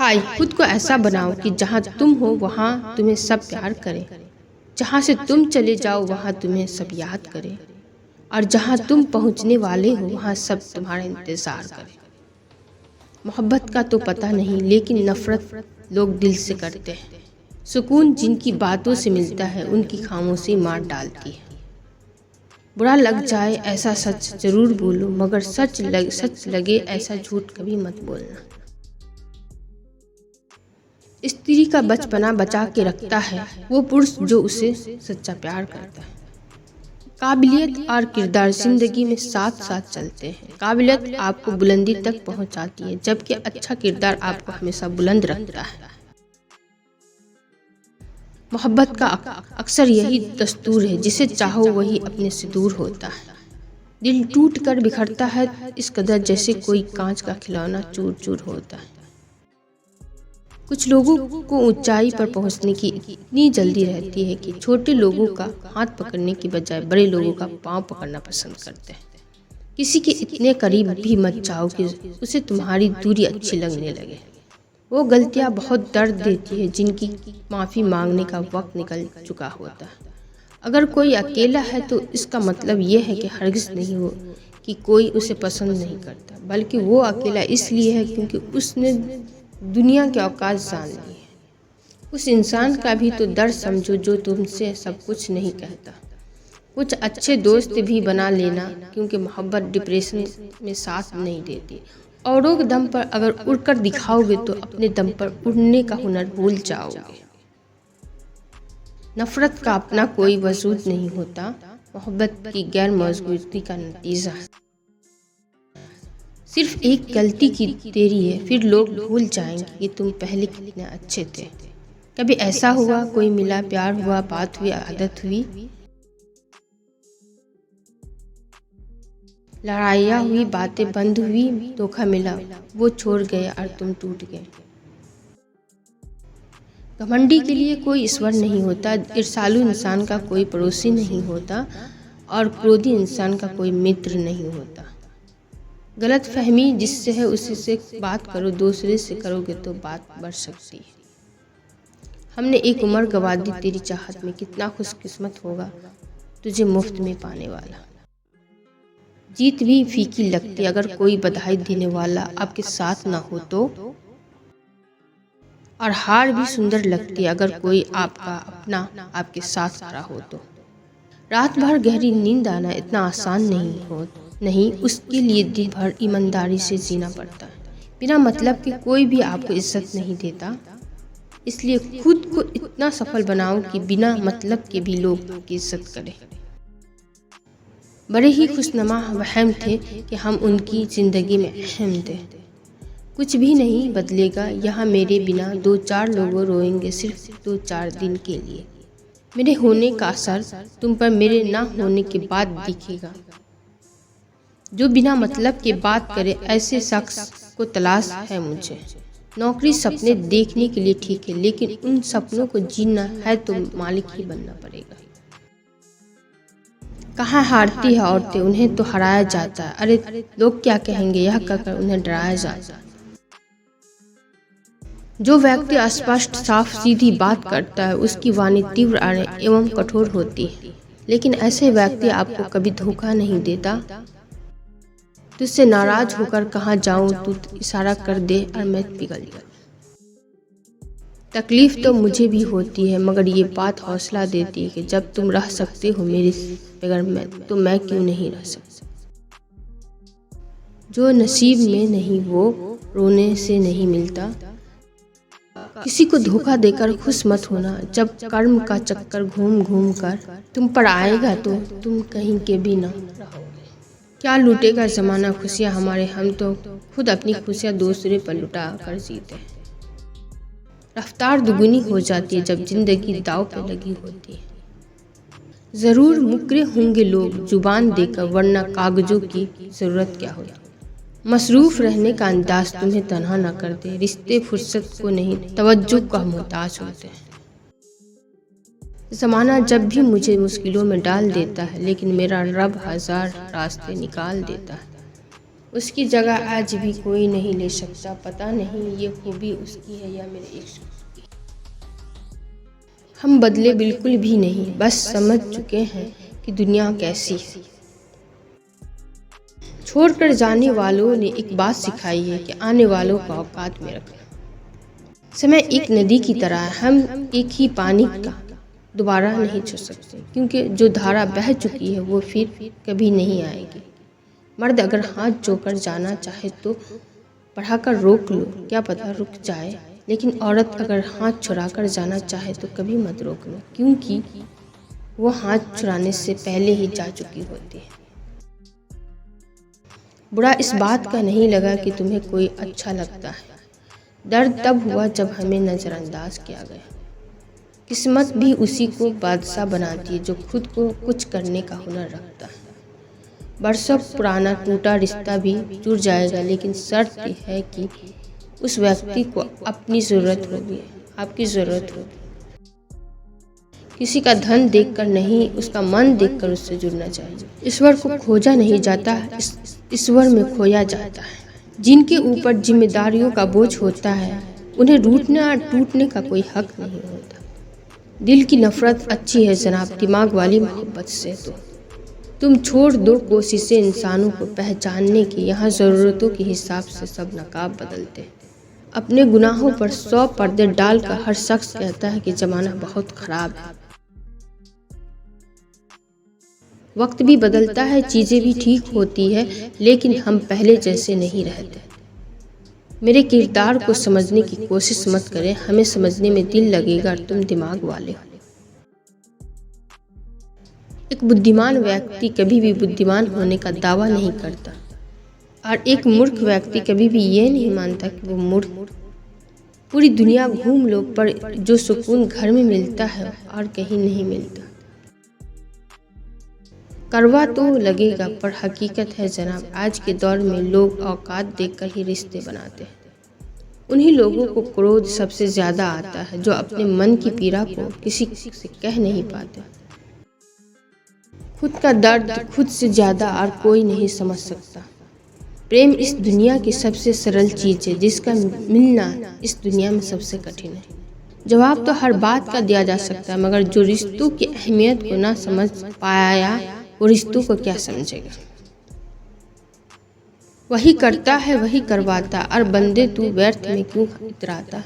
हाय, खुद को ऐसा बनाओ कि जहाँ तुम हो वहाँ तुम्हें सब प्यार करें, जहाँ से तुम चले जाओ वहाँ तुम्हें सब याद करें, और जहाँ तुम पहुँचने वाले हो वहाँ सब तुम्हारा इंतज़ार करें। मोहब्बत का तो पता नहीं, लेकिन नफ़रत लोग दिल से करते हैं। सुकून जिनकी बातों से मिलता है उनकी खामोशी मार डालती है। बुरा लग जाए ऐसा सच ज़रूर बोलो, मगर सच लगे ऐसा झूठ कभी मत बोलना। स्त्री का बचपना बचा के रखता है वो पुरुष जो उसे सच्चा प्यार करता है। काबिलियत और किरदार जिंदगी में साथ साथ चलते हैं। काबिलियत आपको बुलंदी तक पहुंचाती है, जबकि अच्छा किरदार आपको हमेशा बुलंद रखता है। मोहब्बत का अक्सर यही दस्तूर है, जिसे चाहो वही अपने से दूर होता है। दिल टूट कर बिखरता है इस कदर जैसे कोई कांच का खिलौना चूर चूर होता है। कुछ लोगों को ऊंचाई पर पहुंचने की इतनी जल्दी रहती है कि छोटे लोगों का हाथ पकड़ने की बजाय बड़े लोगों का पांव पकड़ना पसंद करते हैं। किसी के इतने करीब भी मत जाओ कि उसे तुम्हारी दूरी अच्छी लगने लगे। वो गलतियां बहुत दर्द देती है जिनकी माफ़ी मांगने का वक्त निकल चुका होता है। अगर कोई अकेला है तो इसका मतलब ये है कि हरगिज़ नहीं हो कि कोई उसे पसंद नहीं करता, बल्कि वो अकेला इसलिए है क्योंकि उसने दुनिया के औकात जान ली है। उस इंसान का भी तो दर्द समझो जो तुमसे सब कुछ नहीं कहता। कुछ अच्छे दोस्त भी बना लेना, क्योंकि मोहब्बत डिप्रेशन में साथ नहीं देती। औरों के दम पर अगर उड़कर दिखाओगे तो अपने दम पर उड़ने का हुनर भूल जाओगे। नफरत का अपना कोई वजूद नहीं होता, मोहब्बत की गैर मौजूदगी का नतीजा है। सिर्फ एक गलती की देरी है, फिर लोग भूल जाएंगे कि तुम पहले कितने अच्छे थे। कभी ऐसा हुआ कोई मिला, प्यार हुआ, बात हुई, आदत हुई, लड़ाइयाँ हुई, बातें बंद हुई, धोखा मिला, वो छोड़ गए और तुम टूट गए। घमंडी के लिए कोई ईश्वर नहीं होता, ईर्ष्यालु इंसान का कोई पड़ोसी नहीं होता, और क्रोधी इंसान का कोई मित्र नहीं होता। गलत फहमी जिससे है उसी से बात करो, दूसरे से करोगे तो बात बढ़ सकती है। हमने एक उम्र गवा दी तेरी चाहत में, कितना खुशकिस्मत होगा तुझे मुफ्त में पाने वाला। जीत भी फीकी लगती अगर कोई बधाई देने वाला आपके साथ ना हो तो, और हार भी सुंदर लगती अगर कोई आपका अपना आपके साथ खड़ा हो तो। रात भर गहरी नींद आना इतना आसान नहीं, उसके लिए दिन भर ईमानदारी से जीना पड़ता है। बिना मतलब के कोई भी आपको इज्जत नहीं देता, इसलिए खुद को इतना सफल बनाओ कि बिना मतलब के भी लोग की इज्जत करें। बड़े ही खुशनुमा वहम थे कि हम उनकी ज़िंदगी में अहम थे। कुछ भी नहीं बदलेगा यहाँ मेरे बिना, 2-4 लोग रोएंगे सिर्फ 2-4 दिन के लिए। मेरे होने का असर तुम पर मेरे ना होने के बाद दिखेगा। जो बिना मतलब के बात करे ऐसे शख्स को तलाश है मुझे। नौकरी सपने देखने के लिए ठीक है, लेकिन उन सपनों को जीना है तो मालिक ही बनना पड़ेगा। कहाँ हारती है औरतें, उन्हें तो हराया जाता है। अरे लोग क्या कहेंगे यह कहकर उन्हें डराया जाता है। जो व्यक्ति स्पष्ट साफ सीधी बात करता है उसकी वाणी तीव्र एवं कठोर होती है, लेकिन ऐसे व्यक्ति आपको कभी धोखा नहीं देता। तुझसे नाराज होकर कहाँ जाऊं, तू इशारा कर दे और मैं पिघल जाऊं। तकलीफ तो मुझे भी होती है, मगर ये बात हौसला देती है कि जब तुम रह सकते हो मेरे बगैर मैं, तो मैं क्यों नहीं रह सकता। जो नसीब में नहीं वो रोने से नहीं मिलता। किसी को धोखा देकर खुश मत होना, जब कर्म का चक्कर घूम घूम कर तुम पर आएगा तो तुम कहीं के भी ना रहोगे। क्या लूटेगा ज़माना खुशियाँ हमारे, हम तो खुद अपनी खुशियाँ दूसरे पर लुटा कर जीते हैं। रफ्तार दुगुनी हो जाती है जब जिंदगी दाव पे लगी होती है। ज़रूर मुकरे होंगे लोग जुबान देकर, वरना कागजों की ज़रूरत क्या होती। मसरूफ़ रहने का अंदाज तुम्हें तन्हा न कर दे, रिश्ते फुर्सत को नहीं तवज्जो का मोहताज होते हैं। ज़माना जब भी मुझे मुश्किलों में डाल देता है, लेकिन मेरा रब 1000 रास्ते निकाल देता है। उसकी जगह आज भी कोई नहीं ले सकता। पता नहीं ये खूबी उसकी है या मेरे इश्क की। हम बदले बिल्कुल भी नहीं, बस समझ चुके हैं कि दुनिया कैसी है। छोड़कर जाने वालों ने एक बात सिखाई है कि आने वालों का औकात में रखना। समय एक नदी की तरह है, हम एक ही पानी का दोबारा नहीं छू सकते, क्योंकि जो धारा बह चुकी है वो फिर कभी नहीं आएगी। मर्द अगर हाथ जोड़कर जाना चाहे तो बढ़ाकर रोक लो, क्या पता रुक जाए, लेकिन औरत अगर हाथ छुड़ाकर जाना चाहे तो कभी मत रोक लो, क्योंकि वो हाथ छुड़ाने से पहले ही जा चुकी होती है। बुरा इस बात का नहीं लगा कि तुम्हें कोई अच्छा लगता है, दर्द तब हुआ जब हमें नज़रअंदाज किया गया। किस्मत भी उसी को बादशाह बनाती है जो खुद को कुछ करने का हुनर रखता है। बरसों पुराना टूटा रिश्ता भी जुड़ जाएगा, लेकिन शर्त है कि उस व्यक्ति को अपनी ज़रूरत होगी, आपकी ज़रूरत होगी। किसी का धन देखकर नहीं, उसका मन देखकर उससे जुड़ना चाहिए। ईश्वर को खोजा नहीं जाता, ईश्वर में खोया जाता है। जिनके ऊपर जिम्मेदारियों का बोझ होता है उन्हें रूठने और टूटने का कोई हक नहीं होता। दिल की नफरत अच्छी है जनाब, दिमाग वाली मोहब्बत से तो तुम छोड़ दो कोशिशें इंसानों को पहचानने की। यहाँ ज़रूरतों के हिसाब से सब नकाब बदलते हैं। अपने गुनाहों पर 100 पर्दे डालकर हर शख्स कहता है कि ज़माना बहुत ख़राब है। वक्त भी बदलता है, चीज़ें भी ठीक होती है, लेकिन हम पहले जैसे नहीं रहते। मेरे किरदार को समझने की कोशिश मत करें, हमें समझने में दिल लगेगा, तुम दिमाग वाले हो। एक बुद्धिमान व्यक्ति कभी भी बुद्धिमान होने का दावा नहीं करता, और एक मूर्ख व्यक्ति कभी भी ये नहीं मानता कि वो मूर्ख। पूरी दुनिया घूम लो, पर जो सुकून घर में मिलता है और कहीं नहीं मिलता। करवा तो लगेगा, पर हकीकत है जनाब, आज के दौर में लोग औकात देखकर ही रिश्ते बनाते हैं। उन्हीं लोगों को क्रोध सबसे ज़्यादा आता है जो अपने मन की पीड़ा को किसी से कह नहीं पाते। खुद का दर्द खुद से ज़्यादा और कोई नहीं समझ सकता। प्रेम इस दुनिया की सबसे सरल चीज़ है, जिसका मिलना इस दुनिया में सबसे कठिन है। जवाब तो हर बात का दिया जा सकता है, मगर जो रिश्तों की अहमियत को ना समझ पाया वो रिश्तों को क्या समझेगा। वही करता है वही करवाता, और बंदे तू व्यर्थ में क्यों इतराता।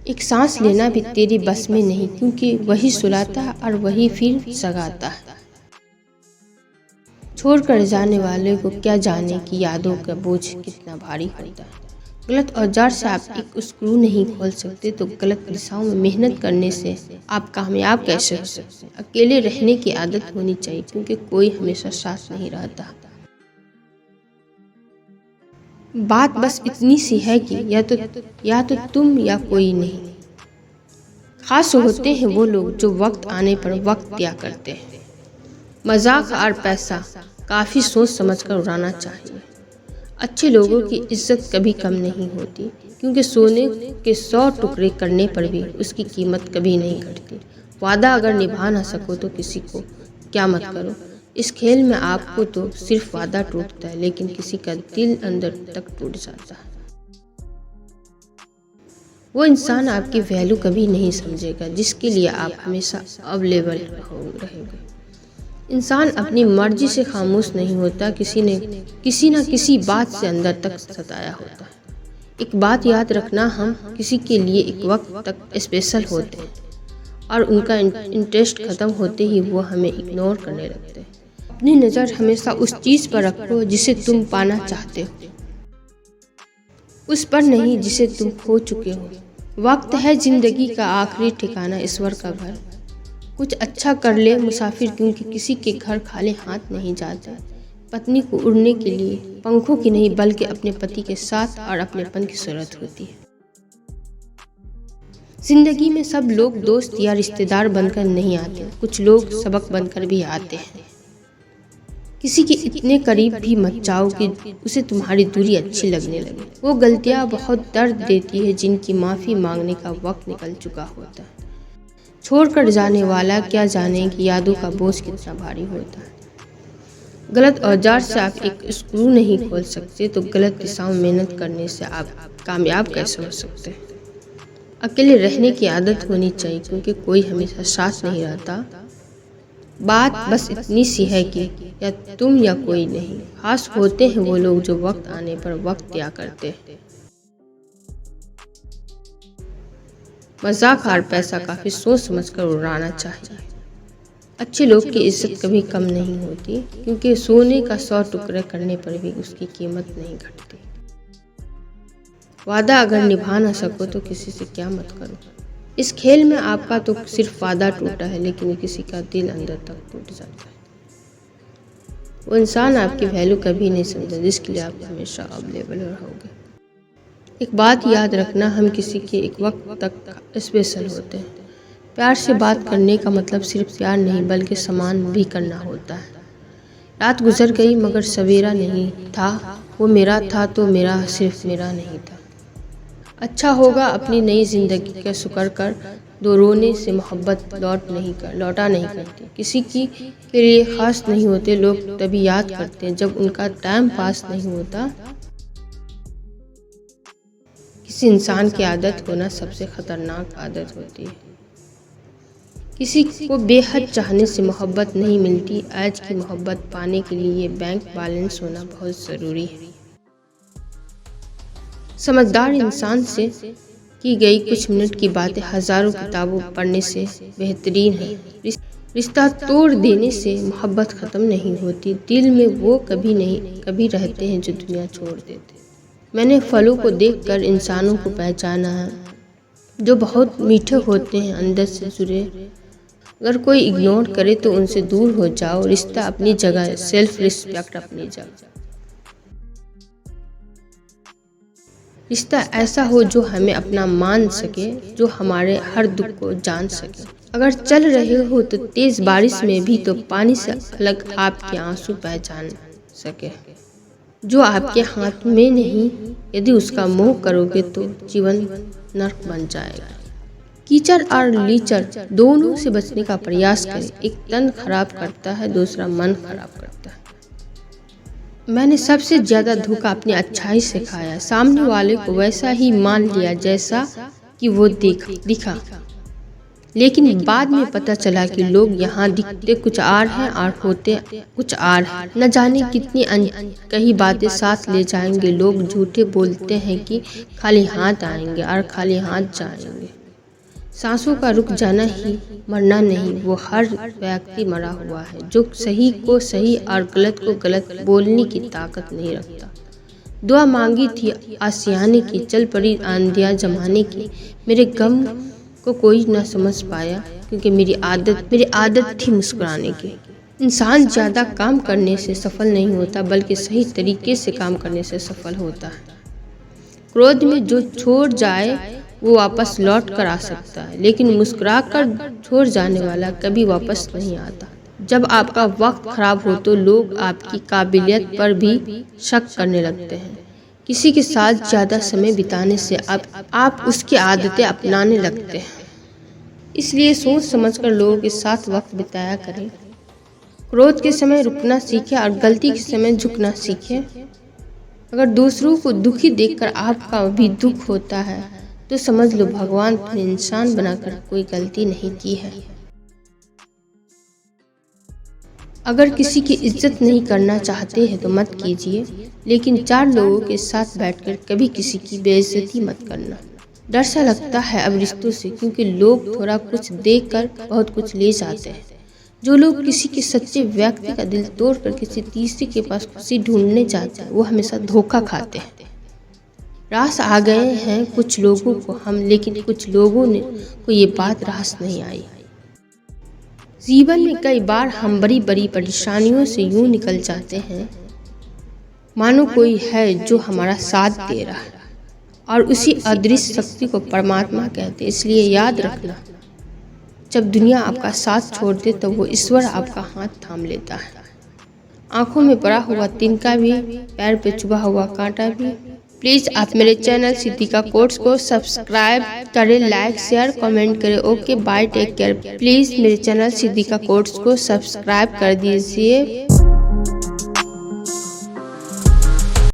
एक सांस लेना भी तेरी बस में नहीं, क्योंकि वही सुलाता और वही फिर जगाता है। छोड़कर जाने वाले को क्या जाने कि यादों का बोझ कितना भारी होता है। गलत औजार से आप एक स्क्रू नहीं खोल सकते, तो गलत दिशाओं में मेहनत करने से आप कामयाब कैसे हो सकते। अकेले रहने की आदत होनी चाहिए, क्योंकि कोई हमेशा साथ नहीं रहता। बात बस इतनी सी है कि या तो तुम या कोई नहीं। खास होते हैं वो लोग जो वक्त आने पर वक्त दिया करते हैं। मजाक और पैसा काफ़ी सोच समझकर उड़ाना चाहिए। अच्छे लोगों की इज्जत कभी कम नहीं होती, क्योंकि सोने के 100 टुकड़े करने पर भी उसकी कीमत कभी नहीं घटती। वादा अगर निभा ना सको तो किसी को क्या मत करो। इस खेल में आपको तो सिर्फ वादा टूटता है, लेकिन किसी का दिल अंदर तक टूट जाता है। वो इंसान आपकी वैल्यू कभी नहीं समझेगा जिसके लिए आप हमेशा अवेलेबल रहेंगे। इंसान अपनी मर्जी से खामोश नहीं होता, किसी ना किसी बात से अंदर तक सताया होता है। एक बात याद रखना, हम किसी के लिए एक वक्त तक स्पेशल होते हैं, और उनका इंटरेस्ट खत्म होते ही वो हमें इग्नोर करने लगते हैं। अपनी नज़र हमेशा उस चीज़ पर रखो जिसे तुम पाना चाहते हो, उस पर नहीं जिसे तुम खो चुके हो। वक्त है जिंदगी का आखिरी ठिकाना, ईश्वर का घर। कुछ अच्छा कर ले मुसाफिर, क्योंकि किसी के घर खाली हाथ नहीं जाते। पत्नी को उड़ने के लिए पंखों की नहीं, बल्कि अपने पति के साथ और अपनेपन की जरूरत होती है। जिंदगी में सब लोग दोस्त या रिश्तेदार बनकर नहीं आते, कुछ लोग सबक बनकर भी आते हैं। किसी के इतने करीब भी मत जाओ कि उसे तुम्हारी दूरी अच्छी लगने लगे। वो गलतियाँ बहुत दर्द देती है जिनकी माफ़ी मांगने का वक्त निकल चुका होता है। छोड़कर जाने वाला क्या जाने कि यादों का बोझ कितना भारी होता है। गलत औजार से आप एक स्क्रू नहीं खोल सकते तो गलत दिशा में मेहनत करने से आप कामयाब कैसे हो सकते हैं। अकेले रहने की आदत होनी चाहिए क्योंकि कोई हमेशा साथ नहीं रहता। बात बस इतनी सी है कि या तुम या कोई नहीं। खास होते हैं वो लोग जो वक्त आने पर वक्त दिया करते हैं। मजाक और पैसा काफी सोच समझकर उड़ाना चाहिए। अच्छे लोग की इज्जत कभी कम नहीं होती क्योंकि सोने का 100 टुकड़े करने पर भी उसकी कीमत नहीं घटती। वादा अगर निभा ना सको तो किसी से क्या मत करो। इस खेल में आपका तो सिर्फ वादा टूटा है लेकिन किसी का दिल अंदर तक टूट जाता है। वो इंसान आपकी वैल्यू कभी नहीं समझा जिसके लिए आप हमेशा अवेलेबल रहोगे। एक बात याद रखना, हम किसी के एक वक्त तक स्पेशल होते हैं। प्यार से बात करने का मतलब सिर्फ प्यार नहीं बल्कि सम्मान भी करना होता है। रात गुजर गई मगर सवेरा नहीं था, वो मेरा था तो मेरा सिर्फ मेरा नहीं था। अच्छा होगा अपनी नई जिंदगी का शुक्र कर, दो रोने से मोहब्बत लौटा नहीं करती। किसी की के लिए खास नहीं होते लोग, तभी याद करते हैं जब उनका टाइम पास नहीं होता। किसी इंसान की आदत होना सबसे खतरनाक आदत होती है। किसी को बेहद चाहने से मोहब्बत नहीं मिलती। आज की मोहब्बत पाने के लिए ये बैंक बैलेंस होना बहुत ज़रूरी है। समझदार इंसान से की गई कुछ मिनट की बातें हजारों किताबों पढ़ने से बेहतरीन है। रिश्ता तोड़ देने से मोहब्बत ख़त्म नहीं होती, दिल में वो कभी रहते हैं जो दुनिया छोड़ देते। मैंने फलों को देखकर इंसानों को पहचाना है जो बहुत मीठे होते हैं अंदर से जुड़े। अगर कोई इग्नोर करे तो उनसे दूर हो जाओ। रिश्ता अपनी जगह, सेल्फ रिस्पेक्ट अपनी जगह। रिश्ता ऐसा हो जो हमें अपना मान सके, जो हमारे हर दुख को जान सके। अगर चल रहे हो तो तेज बारिश में भी तो पानी से अलग आपके आंसू पहचान सके। जो आपके हाथ में नहीं, यदि उसका मोह करोगे तो जीवन नर्क बन जाएगा। कीचड़ और लीचड़ दोनों से बचने का प्रयास करें। एक तन खराब करता है, दूसरा मन खराब करता है। मैंने सबसे ज्यादा धोखा अपनी अच्छाई से खाया। सामने वाले को वैसा ही मान लिया जैसा कि वो दिखा, लेकिन बाद में पता चला कि लोग यहाँ दिखते कुछ और हैं और होते कुछ और हैं। न जाने कितनी कई बातें साथ ले जाएंगे। लोग झूठे बोलते हैं कि खाली हाथ आएंगे और खाली हाथ जाएंगे। सांसों का रुक जाना ही मरना नहीं, वो हर व्यक्ति मरा हुआ है जो सही को सही और गलत को गलत बोलने की ताकत नहीं रखता। दुआ मांगी थी आसियाने की, चल पड़ी आंधियां जमाने की। मेरे गम को कोई न समझ पाया क्योंकि मेरी आदत थी मुस्कुराने की। इंसान ज़्यादा काम करने से सफल नहीं होता बल्कि सही तरीके से काम करने से सफल होता है। क्रोध में जो छोड़ जाए वो वापस लौट कर आ सकता है, लेकिन मुस्कुरा कर छोड़ जाने वाला कभी वापस नहीं आता। जब आपका वक्त खराब हो तो लोग आपकी काबिलियत पर भी शक करने लगते हैं। किसी के साथ ज़्यादा समय बिताने से आप उसकी आदतें अपनाने लगते हैं। इसलिए सोच समझकर लोगों के साथ वक्त बिताया करें। क्रोध के समय रुकना सीखें और गलती के समय झुकना सीखें। अगर दूसरों को दुखी देखकर आपका भी दुख होता है तो समझ लो भगवान तुम्हें इंसान बनाकर कोई गलती नहीं की है। अगर किसी की इज्जत नहीं करना चाहते हैं तो मत कीजिए, लेकिन 4 लोगों के साथ बैठकर कभी किसी की बेइज्जती मत करना। डर सा लगता है अब रिश्तों से, क्योंकि लोग थोड़ा कुछ देकर बहुत कुछ ले जाते हैं। जो लोग किसी के सच्चे व्यक्ति का दिल तोड़कर किसी तीसरे के पास खुशी ढूंढने जाते हैं वो हमेशा धोखा खाते हैं। रास आ गए हैं कुछ लोगों को हम, लेकिन कुछ लोगों को ये बात रास नहीं आई। जीवन में कई बार हम बड़ी बड़ी परेशानियों से यूं निकल जाते हैं मानो कोई है जो हमारा साथ दे रहा है, और उसी अदृश्य शक्ति को परमात्मा कहते हैं। इसलिए याद रखना, जब दुनिया आपका साथ छोड़ दे तो वो ईश्वर आपका हाथ थाम लेता है। आंखों में पड़ा हुआ तिनका भी, पैर पे चुभा हुआ कांटा भी। प्लीज़ आप मेरे चैनल सिद्दीका कोट्स को सब्सक्राइब करें, लाइक शेयर कमेंट करें। Okay bye, take care. Please मेरे चैनल सिद्दीका कोट्स को सब्सक्राइब कर दीजिए।